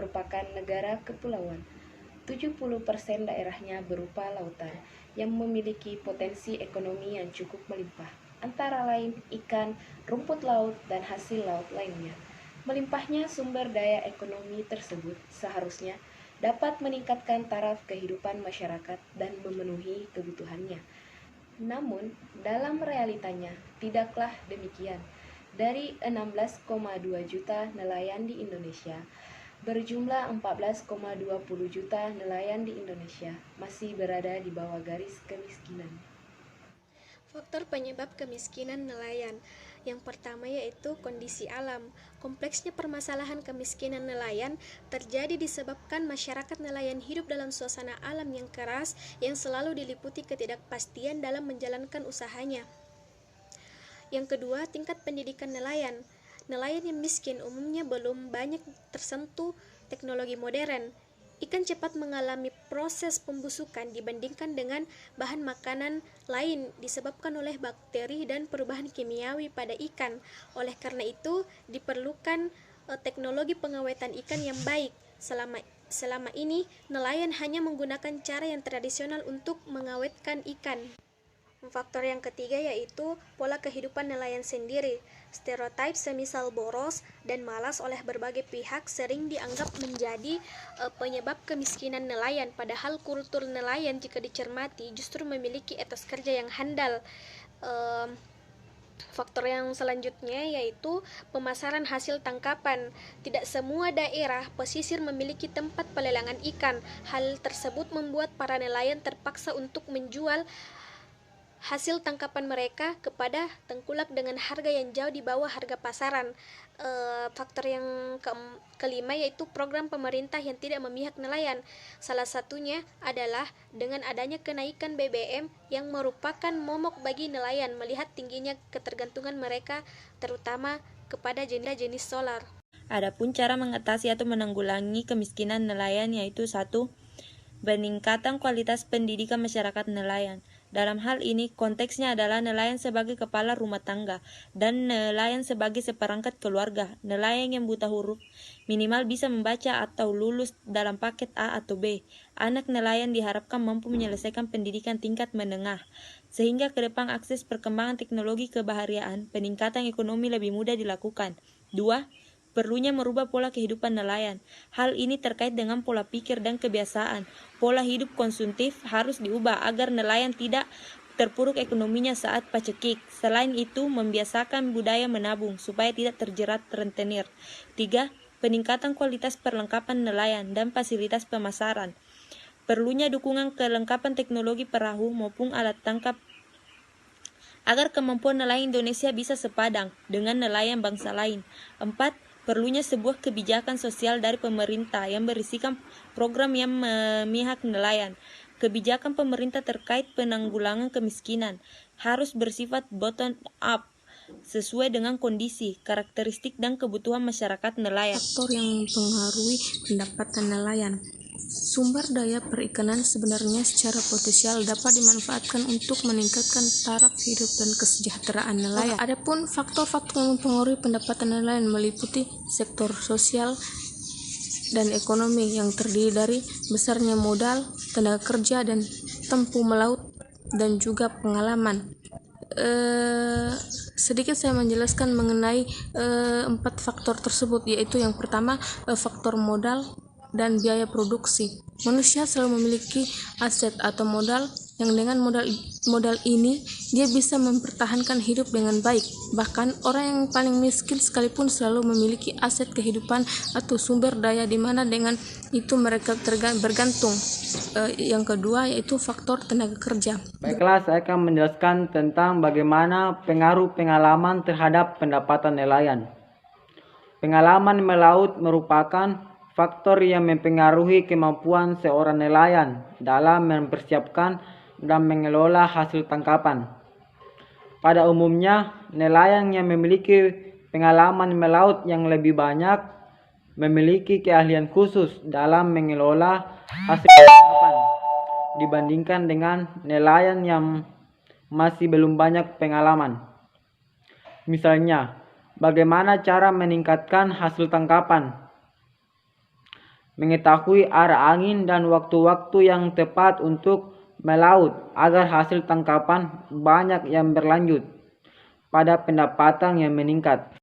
merupakan negara kepulauan. 70% daerahnya berupa lautan yang memiliki potensi ekonomi yang cukup melimpah, antara lain ikan, rumput laut, dan hasil laut lainnya. Melimpahnya sumber daya ekonomi tersebut seharusnya dapat meningkatkan taraf kehidupan masyarakat dan memenuhi kebutuhannya. Namun, dalam realitanya tidaklah demikian. Dari 16,2 juta nelayan di Indonesia, berjumlah 14,20 juta nelayan di Indonesia masih berada di bawah garis kemiskinan. Faktor penyebab kemiskinan nelayan. Yang pertama yaitu kondisi alam. Kompleksnya permasalahan kemiskinan nelayan terjadi disebabkan masyarakat nelayan hidup dalam suasana alam yang keras yang selalu diliputi ketidakpastian dalam menjalankan usahanya. Yang kedua, tingkat pendidikan nelayan. Nelayan yang miskin umumnya belum banyak tersentuh teknologi modern. Ikan cepat mengalami proses pembusukan dibandingkan dengan bahan makanan lain disebabkan oleh bakteri dan perubahan kimiawi pada ikan. Oleh karena itu, diperlukan teknologi pengawetan ikan yang baik. Selama ini, nelayan hanya menggunakan cara yang tradisional untuk mengawetkan ikan. Faktor yang ketiga yaitu pola kehidupan nelayan sendiri. Stereotip semisal boros dan malas oleh berbagai pihak sering dianggap menjadi penyebab kemiskinan nelayan, padahal kultur nelayan jika dicermati justru memiliki etos kerja yang handal. Faktor yang selanjutnya yaitu pemasaran hasil tangkapan. Tidak semua daerah pesisir memiliki tempat pelelangan ikan. Hal tersebut membuat para nelayan terpaksa untuk menjual hasil tangkapan mereka kepada tengkulak dengan harga yang jauh di bawah harga pasaran. Faktor yang kelima yaitu program pemerintah yang tidak memihak nelayan. Salah satunya adalah dengan adanya kenaikan BBM yang merupakan momok bagi nelayan melihat tingginya ketergantungan mereka terutama kepada jenis solar. Adapun cara mengatasi atau menanggulangi kemiskinan nelayan yaitu 1. Peningkatan kualitas pendidikan masyarakat nelayan. Dalam hal ini, konteksnya adalah nelayan sebagai kepala rumah tangga dan nelayan sebagai seperangkat keluarga. Nelayan yang buta huruf minimal bisa membaca atau lulus dalam paket A atau B. Anak nelayan diharapkan mampu menyelesaikan pendidikan tingkat menengah, sehingga ke depan akses perkembangan teknologi kebahariaan, peningkatan ekonomi lebih mudah dilakukan. 2. Perlunya merubah pola kehidupan nelayan. Hal ini terkait dengan pola pikir dan kebiasaan. Pola hidup konsumtif harus diubah agar nelayan tidak terpuruk ekonominya saat pacekik. Selain itu, membiasakan budaya menabung supaya tidak terjerat rentenir. 3. Peningkatan kualitas perlengkapan nelayan dan fasilitas pemasaran. Perlunya dukungan kelengkapan teknologi perahu maupun alat tangkap agar kemampuan nelayan Indonesia bisa sepadang dengan nelayan bangsa lain. 4. Perlunya sebuah kebijakan sosial dari pemerintah yang berisikan program yang memihak nelayan. Kebijakan pemerintah terkait penanggulangan kemiskinan harus bersifat bottom up, sesuai dengan kondisi, karakteristik, dan kebutuhan masyarakat nelayan. Faktor yang mempengaruhi pendapatan nelayan. Sumber daya perikanan sebenarnya secara potensial dapat dimanfaatkan untuk meningkatkan taraf hidup dan kesejahteraan nelayan. Adapun faktor-faktor yang mempengaruhi pendapatan nelayan meliputi sektor sosial dan ekonomi yang terdiri dari besarnya modal, tenaga kerja, dan tempuh melaut, dan juga pengalaman. Sedikit saya menjelaskan mengenai 4 faktor tersebut, yaitu yang pertama faktor modal dan biaya produksi. Manusia selalu memiliki aset atau modal yang dengan modal ini dia bisa mempertahankan hidup dengan baik. Bahkan orang yang paling miskin sekalipun selalu memiliki aset kehidupan atau sumber daya di mana dengan itu mereka bergantung. Yang kedua yaitu faktor tenaga kerja. Baiklah, saya akan menjelaskan tentang bagaimana pengaruh pengalaman terhadap pendapatan nelayan. Pengalaman melaut merupakan faktor yang mempengaruhi kemampuan seorang nelayan dalam mempersiapkan dan mengelola hasil tangkapan. Pada umumnya, nelayan yang memiliki pengalaman melaut yang lebih banyak memiliki keahlian khusus dalam mengelola hasil tangkapan dibandingkan dengan nelayan yang masih belum banyak pengalaman. Misalnya, bagaimana cara meningkatkan hasil tangkapan? mengetahui arah angin dan waktu-waktu yang tepat untuk melaut agar hasil tangkapan banyak yang berlanjut pada pendapatan yang meningkat.